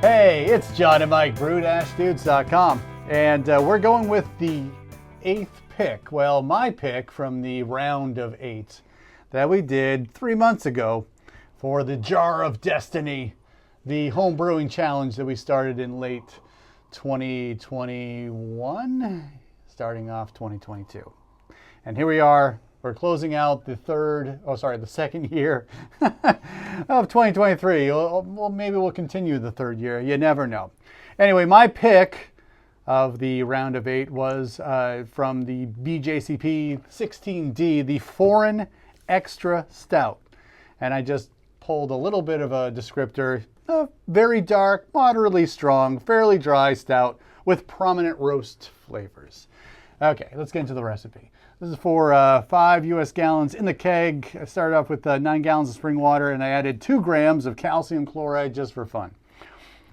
Hey, it's John and Mike, brew-dudes.com, and we're going with the 8th pick. Well, my pick from the round of 8 that we did 3 months ago for the Jar of Destiny, the home brewing challenge that we started in late 2021, starting off 2022. And here we are. We're closing out the second year of 2023. Well, maybe we'll continue the third year. You never know. Anyway, my pick of the round of 8 was from the BJCP 16D, the Foreign Extra Stout. And I just pulled a little bit of a descriptor. Very dark, moderately strong, fairly dry stout with prominent roast flavors. Okay, let's get into the recipe. This is for 5 U.S. gallons in the keg. I started off with 9 gallons of spring water, and I added 2 grams of calcium chloride just for fun.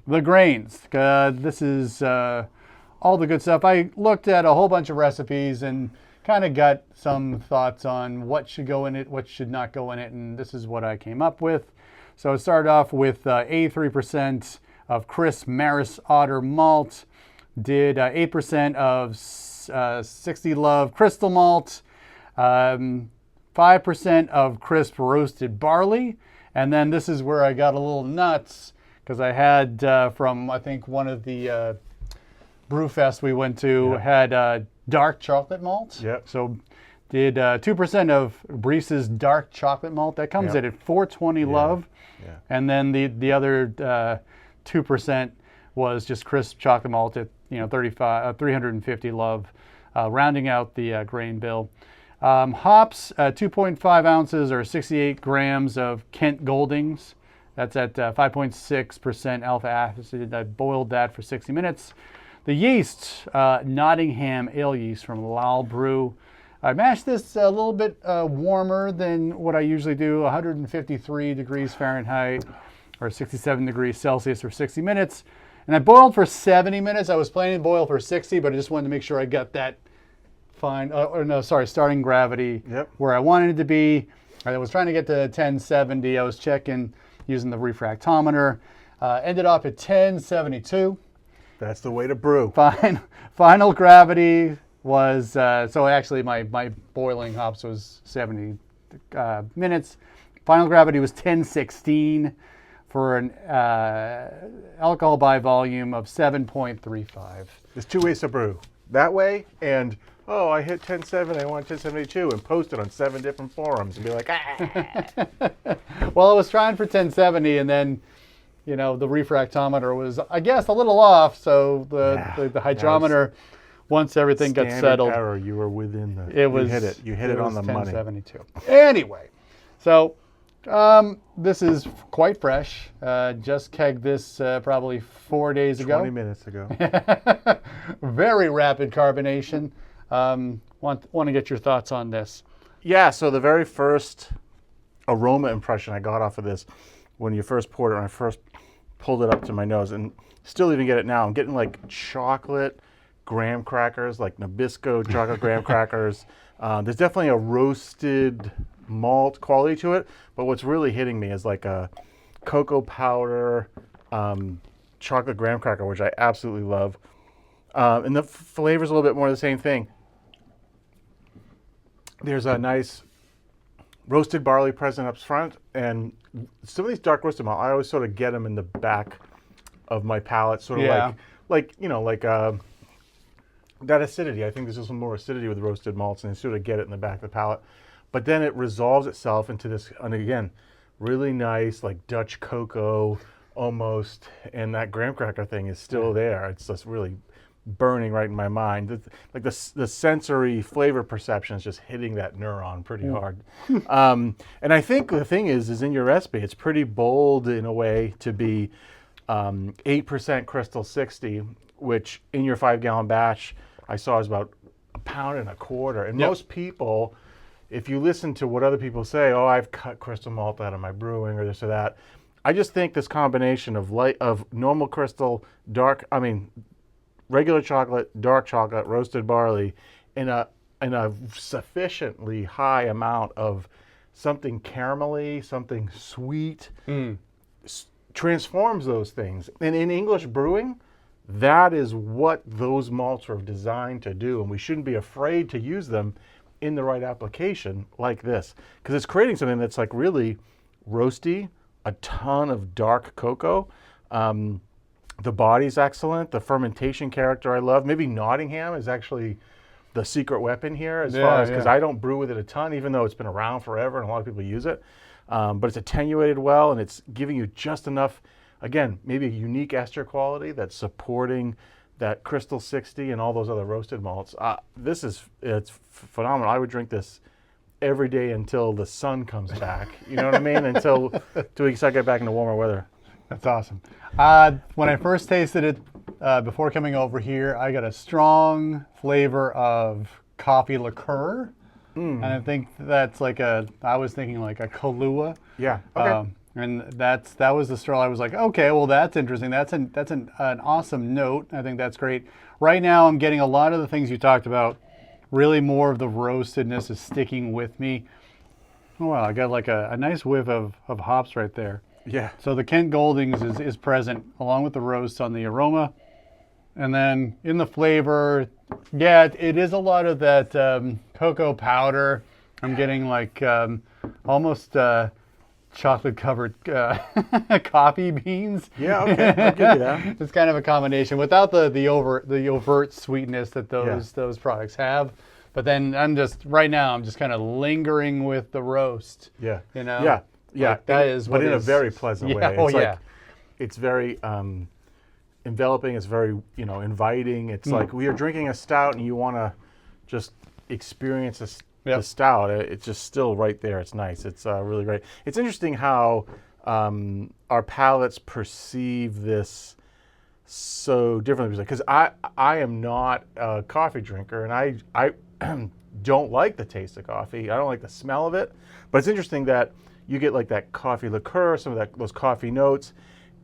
The grains. This is all the good stuff. I looked at a whole bunch of recipes and kind of got some thoughts on what should go in it, what should not go in it, and this is what I came up with. So I started off with 83% of Crisp Maris Otter Malt, did 8% of 60 Love Crystal Malt, 5% of Crisp Roasted Barley, and then this is where I got a little nuts because I had from I think one of the brew fests we went to had Dark Chocolate Malt. Yep. So did 2% of Briess Dark Chocolate Malt. That comes in at 420 Love, and then the other 2% was just Crisp Chocolate Malt at 350 Love, rounding out the grain bill. Hops, 2.5 ounces or 68 grams of Kent Goldings. That's at 5.6% alpha acid. I boiled that for 60 minutes. The yeast, Nottingham ale yeast from Lal Brew. I mashed this a little bit warmer than what I usually do, 153 degrees Fahrenheit or 67 degrees Celsius for 60 minutes. And I boiled for 70 minutes. I was planning to boil for 60, but I just wanted to make sure I got that starting gravity where I wanted it to be. I was trying to get to 1070. I was checking using the refractometer. Ended up at 1072. That's the way to brew. Final gravity was, so actually my boiling hops was 70 minutes. Final gravity was 1016 for an alcohol by volume of 7.35. There's 2 ways to brew. That way and, I hit 1070, I want 1072, and post it on 7 different forums and be like, Well, I was trying for 1070 and then, the refractometer was, I guess, a little off. So the hydrometer, once everything got settled. Error, you were within the, you hit it on the money. 1072. Anyway, so this is quite fresh. Just kegged this probably 4 days ago. 20 minutes ago. Very rapid carbonation. Want to get your thoughts on this. Yeah, so the very first aroma impression I got off of this when you first poured it, when I first pulled it up to my nose, and still even get it now, I'm getting like chocolate graham crackers, like Nabisco chocolate graham crackers. There's definitely a roasted malt quality to it, but what's really hitting me is like a cocoa powder chocolate graham cracker, which I absolutely love. And the flavor's a little bit more of the same thing. There's a nice roasted barley present up front, and some of these dark roasted malt, I always sort of get them in the back of my palate, sort of like that acidity. I think there's just some more acidity with roasted malts, and you sort of get it in the back of the palate. But then it resolves itself into this, and again, really nice, like Dutch cocoa almost, and that graham cracker thing is still there. It's just really burning right in my mind. Like the sensory flavor perception is just hitting that neuron pretty hard. And I think the thing is in your recipe, it's pretty bold in a way to be 8% Crystal 60, which in your 5-gallon batch I saw is about 1.25 pounds. And most people, if you listen to what other people say, I've cut crystal malt out of my brewing or this or that, I just think this combination of normal crystal, regular chocolate, dark chocolate, roasted barley, in a sufficiently high amount of something caramelly, something sweet, transforms those things. And in English brewing, that is what those malts are designed to do, and we shouldn't be afraid to use them in the right application like this, because it's creating something that's like really roasty, a ton of dark cocoa. The body's excellent. The fermentation character I love. Maybe Nottingham is actually the secret weapon here, as far as, because I don't brew with it a ton, even though it's been around forever and a lot of people use it. But it's attenuated well, and it's giving you just enough, again, maybe a unique ester quality that's supporting that Crystal 60 and all those other roasted malts. It's phenomenal. I would drink this every day until the sun comes back. You know what I mean? Until 2 weeks I get back into warmer weather. That's awesome. When I first tasted it, before coming over here, I got a strong flavor of coffee liqueur. And I think that's like I was thinking like a Kahlua. Yeah. Okay. And that was the straw. I was like, okay, well, that's interesting. That's an awesome note. I think that's great. Right now, I'm getting a lot of the things you talked about. Really, more of the roastedness is sticking with me. Oh, wow, I got like a nice whiff of hops right there. Yeah. So the Kent Goldings is present along with the roast on the aroma. And then in the flavor, yeah, it is a lot of that cocoa powder. I'm getting like almost chocolate covered coffee beans. Yeah, okay, I'll give you that. It's kind of a combination without the overt sweetness that those products have. But then I'm just kind of lingering with the roast. Yeah. You know? Yeah. Yeah. Like that is what but in is, a very pleasant way. Oh, It's yeah. It's very enveloping. It's very, inviting. It's like we are drinking a stout and you want to just experience the stout. It's just still right there. It's nice. It's really great. It's interesting how our palates perceive this so differently, because I am not a coffee drinker, and I don't like the taste of coffee. I don't like the smell of it. But it's interesting that you get like that coffee liqueur, some of those coffee notes,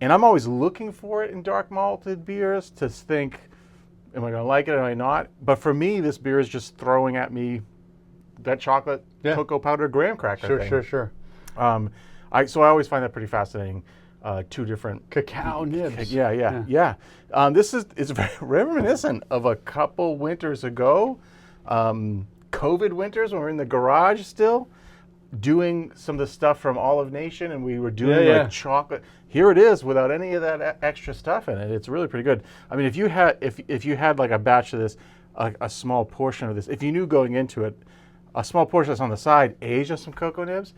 and I'm always looking for it in dark malted beers to think, am I going to like it or am I not? But for me, this beer is just throwing at me that chocolate cocoa powder graham cracker thing. Sure. So I always find that pretty fascinating. Two different Cacao nibs. Yeah. This is very reminiscent of a couple winters ago, COVID winters when we were in the garage still, doing some of the stuff from Olive Nation, and we were doing like chocolate. Here it is without any of that extra stuff in it. It's really pretty good. I mean, if you had like a batch of this, a small portion of this, if you knew going into it, a small portion that's on the side, aged with some cocoa nibs,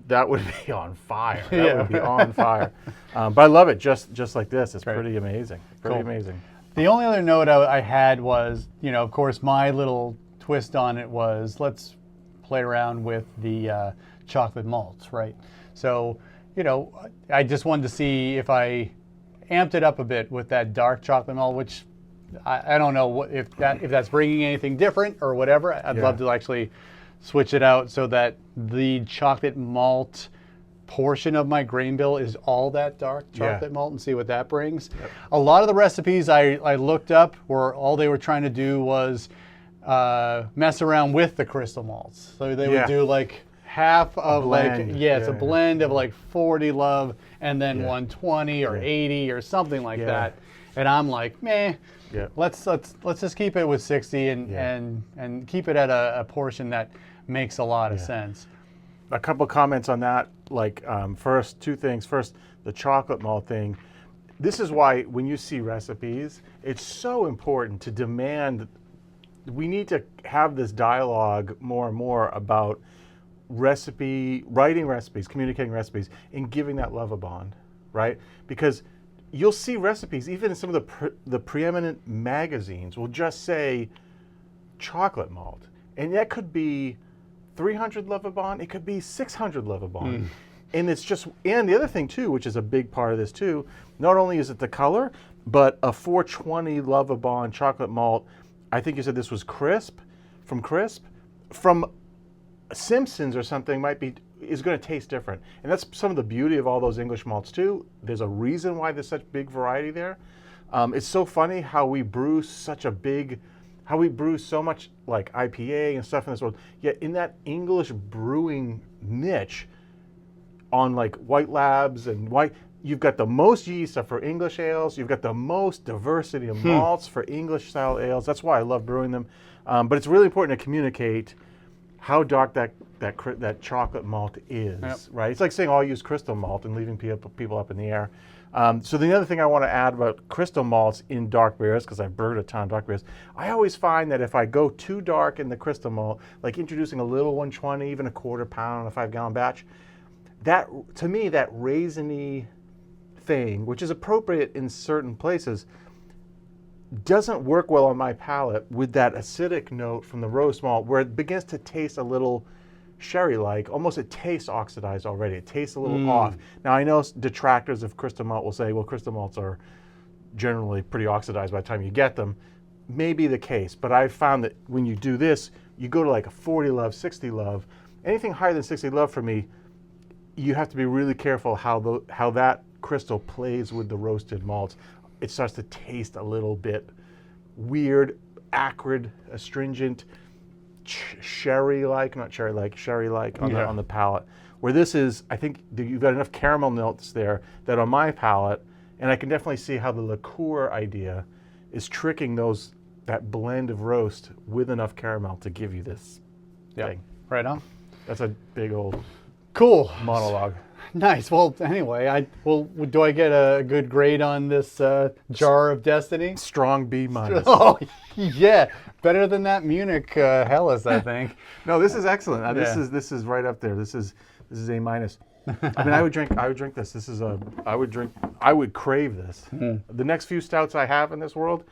that would be on fire. That would be on fire. But I love it just like this. It's pretty amazing. Pretty amazing. The only other note I had was, of course, my little twist on it was let's play around with the chocolate malts, right? So, I just wanted to see if I amped it up a bit with that dark chocolate malt, which I don't know if that's bringing anything different or whatever. I'd love to actually switch it out so that the chocolate malt portion of my grain bill is all that dark chocolate malt, and see what that brings. Yep. A lot of the recipes I looked up were all they were trying to do was mess around with the crystal malts. So they would do like half of a blend of like 40 love and then 120 or 80 or something like that. And I'm like, meh. Yeah. Let's just keep it with 60 and keep it at a portion that makes a lot of sense. A couple comments on that. Like first, two things. First, the chocolate malt thing. This is why when you see recipes, it's so important to demand. We need to have this dialogue more and more about writing recipes, communicating recipes, and giving that love a bond, right? Because you'll see recipes, even in some of the preeminent magazines, will just say chocolate malt, and that could be 300 Lovibond, it could be 600 Lovibond. And it's just, and the other thing too, which is a big part of this too, not only is it the color, but a 420 Lovibond chocolate malt, I think you said this was Crisp, from Simpsons or something is going to taste different. And that's some of the beauty of all those English malts too. There's a reason why there's such big variety there. It's so funny how we brew so much like IPA and stuff in this world, yet in that English brewing niche on like White Labs and you've got the most yeast for English ales. You've got the most diversity of malts for English style ales. That's why I love brewing them. But it's really important to communicate how dark that chocolate malt is, right? It's like saying I'll use crystal malt and leaving people up in the air. So the other thing I want to add about crystal malts in dark beers, because I've brewed a ton of dark beers, I always find that if I go too dark in the crystal malt, like introducing a little 120, even a quarter pound on a 5-gallon batch, that, to me, that raisiny thing, which is appropriate in certain places, doesn't work well on my palate with that acidic note from the roast malt, where it begins to taste a little sherry-like. Almost it tastes oxidized already. It tastes a little off. Now, I know detractors of crystal malt will say, well, crystal malts are generally pretty oxidized by the time you get them. Maybe the case, but I've found that when you do this, you go to like a 40 love, 60 love. Anything higher than 60 love for me, you have to be really careful how that crystal plays with the roasted malts. It starts to taste a little bit weird, acrid, astringent, sherry-like on the palate. Where this is, I think you've got enough caramel notes there that on my palate, and I can definitely see how the liqueur idea is tricking that blend of roast with enough caramel to give you this thing. Right on. That's a big old cool monologue. Nice. Well, anyway, do I get a good grade on this jar of destiny? Strong B minus. Oh, yeah. Better than that Munich Helles, I think. No, this is excellent. This is right up there. This is A minus. I mean, I would drink this. I would crave this. The next few stouts I have in this world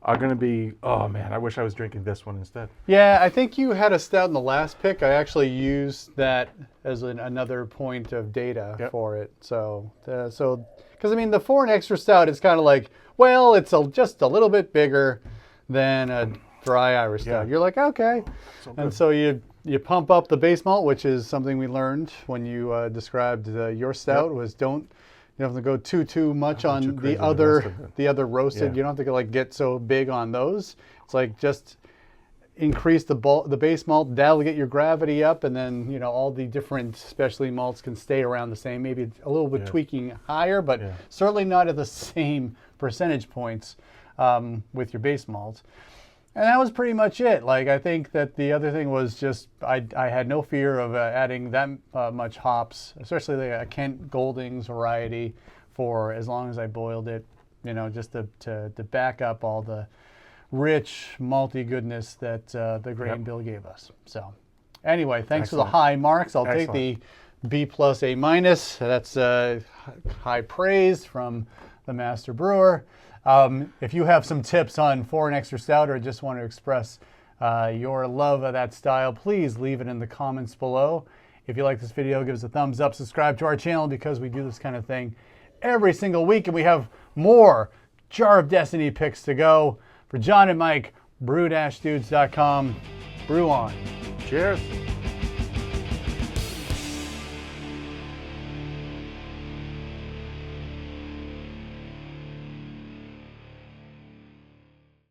are going to be, oh man, I wish I was drinking this one instead. Yeah, I think you had a stout in the last pick. I actually used that as another point of data for it. So, because I mean, the foreign extra stout is kind of like, well, it's just a little bit bigger than a dry Irish stout. You're like, okay. And so you pump up the base malt, which is something we learned when you described your stout, was you don't have to go too much on the other roasted. You don't have to get so big on those. It's like just increase the base malt, that'll get your gravity up, and then all the different specialty malts can stay around the same. Maybe a little bit tweaking higher, but certainly not at the same percentage points with your base malt. And that was pretty much it. I think that the other thing was just I had no fear of adding that much hops, especially a Kent Goldings variety, for as long as I boiled it, just to back up all the rich malty goodness that the grain bill gave us. So anyway, thanks for the high marks. I'll take the B plus A minus. That's high praise from the master brewer. If you have some tips on foreign extra stout or just want to express your love of that style, please leave it in the comments below. If you like this video, give us a thumbs up, subscribe to our channel, because we do this kind of thing every single week, and we have more Jar of Destiny picks to go. For John and Mike, brew-dudes.com, brew on. Cheers.